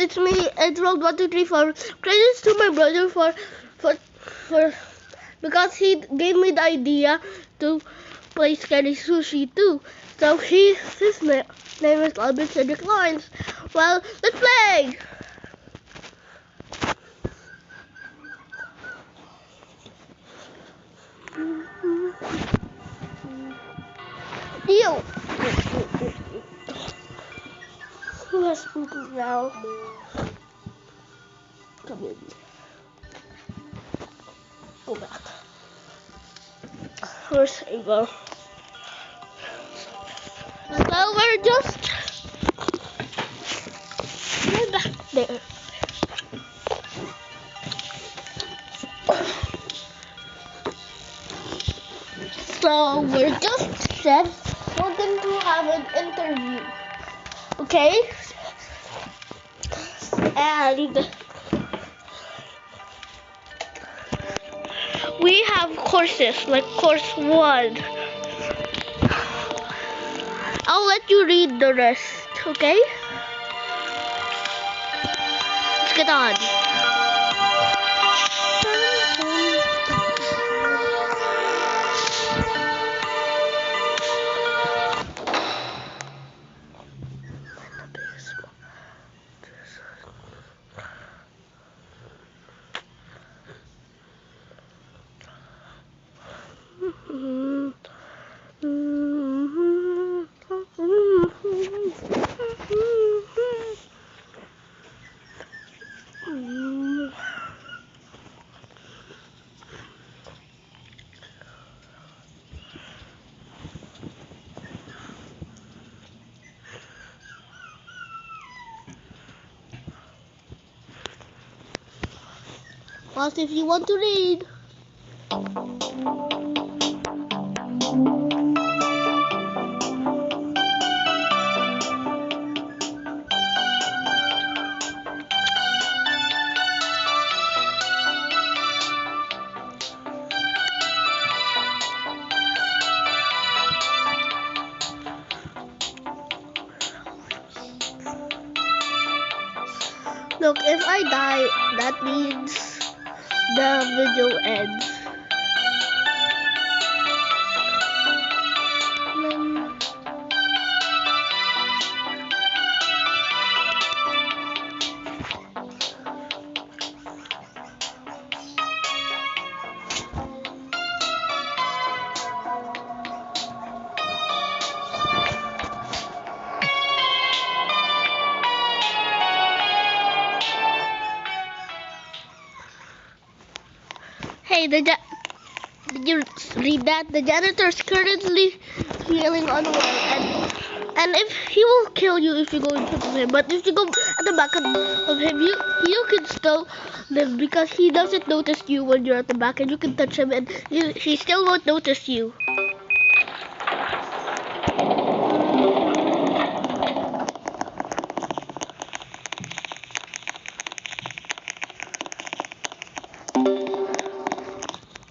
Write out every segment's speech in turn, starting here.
it's me, it's Road1234. Credits to my brother for because he gave me the idea to play Scary Sushi too. So his name is Albert Cedric Lawrence. Well, let's play! Deal! Who has spoken now? Come in. Go back. Where's Ava? So we're back there. So we're just said we're going to have an interview. Okay? And we have courses, like course 1. I'll let you read the rest, okay? Let's get on. Pause if you want to read. Look, if I die, that means the video ends. Hey, did you read that? The janitor is currently healing unwell, and if he will kill you if you go in front of him, but if you go at the back of him, you can still live because he doesn't notice you when you're at the back, and you can touch him, and he still won't notice you.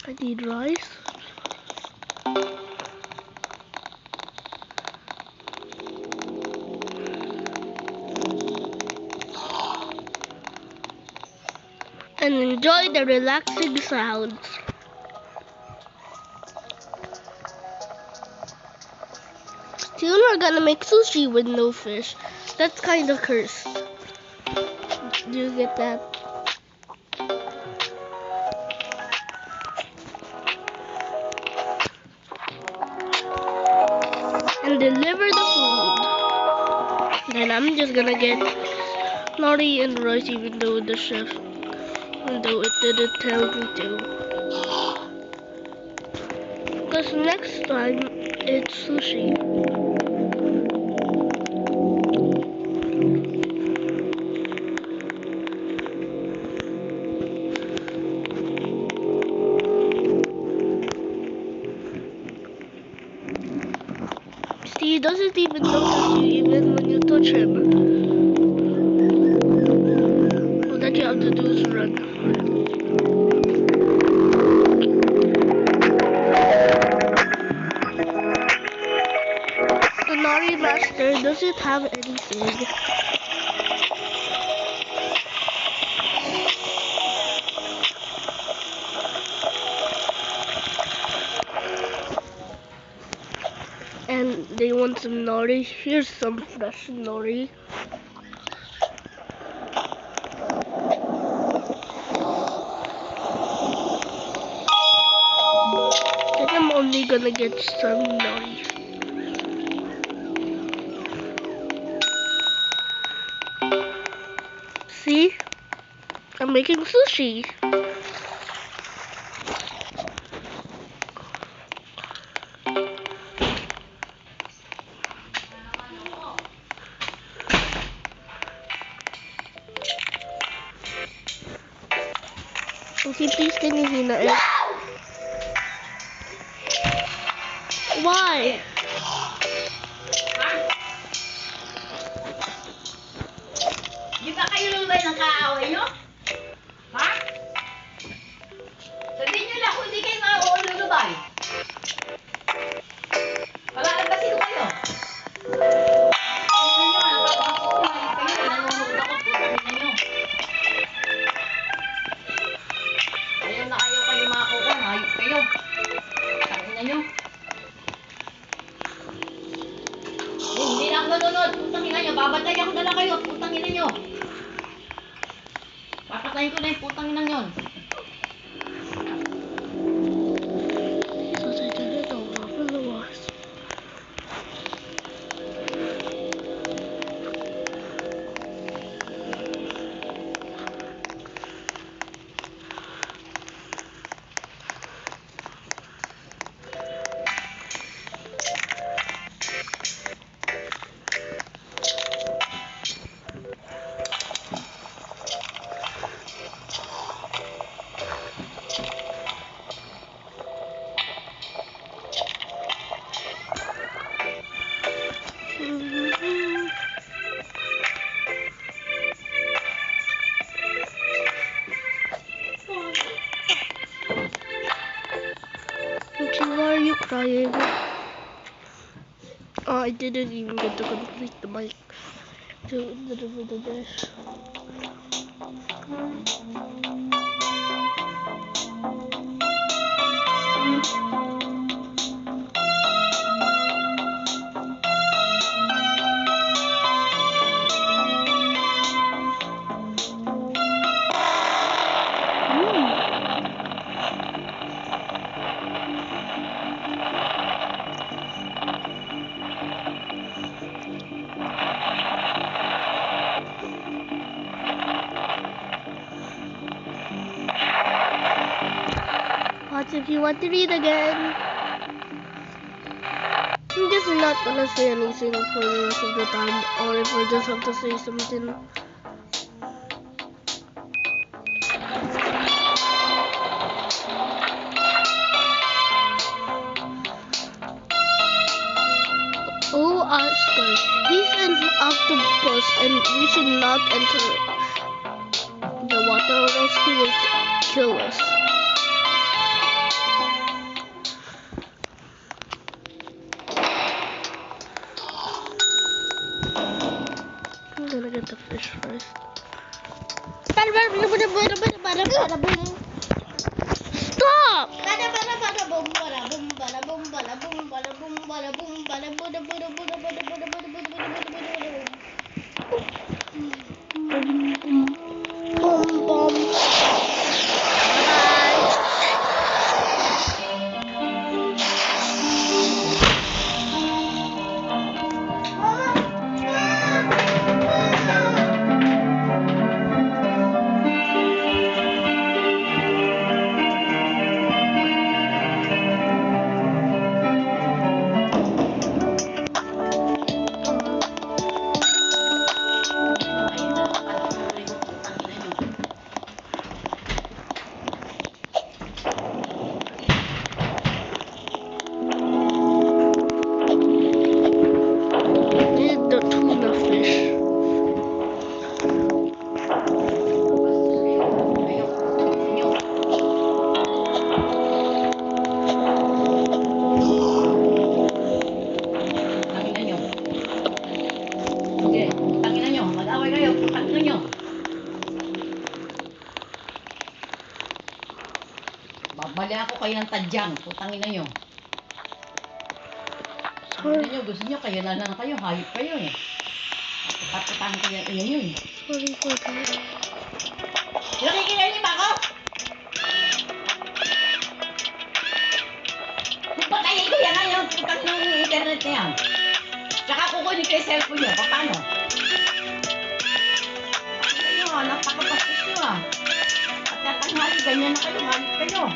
I need rice. And enjoy the relaxing sounds. Soon we're gonna make sushi with no fish. That's kind of cursed. Do you get that? And deliver the food. Then I'm just gonna get nori and rice even though it didn't tell me to. Because next time it's sushi. He doesn't even notice you even when you touch him. All that you have to do is run. The Nori Master doesn't have anything. some nori. Here's some fresh nori. And I'm only gonna get some nori. See? I'm making sushi. Okay, please can you hina it? Why? Di ba kayo lumay ng kaaway nyo? Ha? Sabihin nyo lang kung di kayo lulubay. Palalabasin ko kayo. Tingnan nyo, napapakakukuhay kayo. Nanonood ako, putangin nyo. Ayaw na ayaw kayo mga kukuhan. Hayop kayo. Tangin nyo. Hindi na ako nanonood. Putangin nyo. Babantay ako na lang kayo. Putangin nyo. Papatayin ko na yung putang inang yun. Why are you crying? Oh, I didn't even get to complete the mic to deliver the dish. Watch if you want to read again. I'm just not gonna say anything for the rest of the time, or if I just have to say something. Oh, Oscar, he's an octopus and we should not enter the water or else he will kill us. I'm gonna get the fish first. Stop! Boom, boom. Babali ako kayo ng tadyang. Putangin na nyo. Ano nyo, gusto nyo, kayo na lang kayo, hayop kayo eh. Patatahan kayo, ayan yun. Sorry for that. Nakikinig ba ako? Kung patayin ko yan ngayon, putang ng internet na yan. Tsaka kukunin ko yung cellphone nyo, paano? Ano nyo, napakabastos nyo ah. At natanghali, ganyan na kayo, hayop kayo.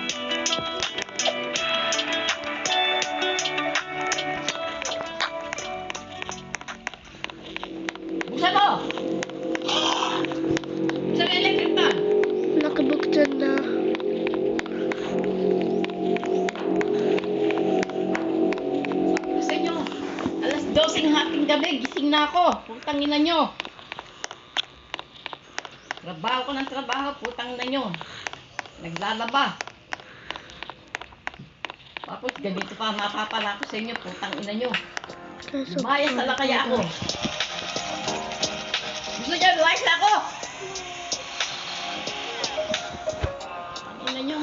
Buksan mo! Buksan mo yung electric fan! Nakabuksan na. Sa inyo, alas 12 ng hating gabi, gising na ako. Putang ina nyo. Trabaho ko ng trabaho, putang ina nyo. Naglalaba. Tapos ganito pa mapapala ko sa inyo, putang ina nyo. Lumayas na lang kaya ako. Gusto nyo, lumayas na ako. Putang ina nyo.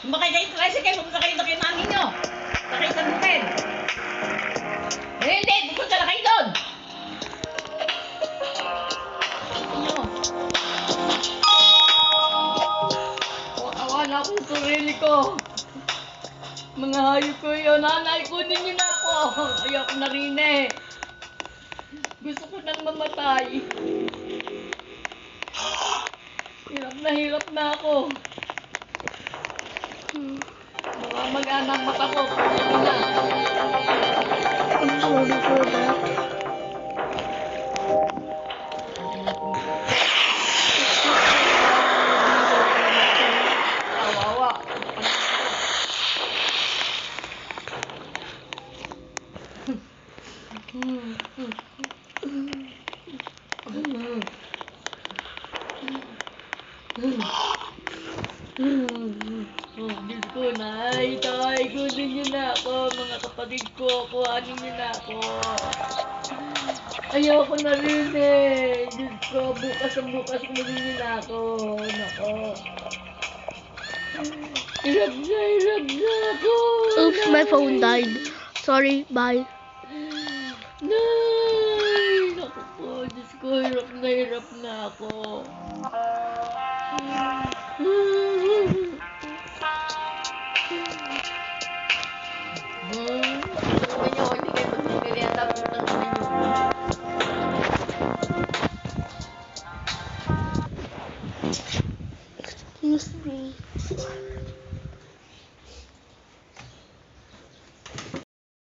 Sumakay kayo sa tricycle, pumunta kayo na kayo namin nyo. Sakay sa bukid. Hindi, pupunta na kayo doon. Ano? Awa na ako sa sarili ko. Mga hayop ko yun. Nanay, kunin niyo na ako. Ayoko na rin eh. Gusto ko nang mamatay. Hirap na ako. Mga mag-anak mata ko. Kunin na. I'm sorry for that. Kawawa. Oh, Diyos ko, nay, tay, kunin niyo na ako, mga kapatid ko, kuhanin niyo na ako. Ayoko na rin eh. Diyos ko, bukas kunin niyo na ako. Nako. Hirap na ako. Oops, my phone died. Sorry, bye. Nay! Naku po, Diyos ko, hirap na ako. Sabi niyo, hindi kayo magmamerienda, putang ina niyo. Excuse me.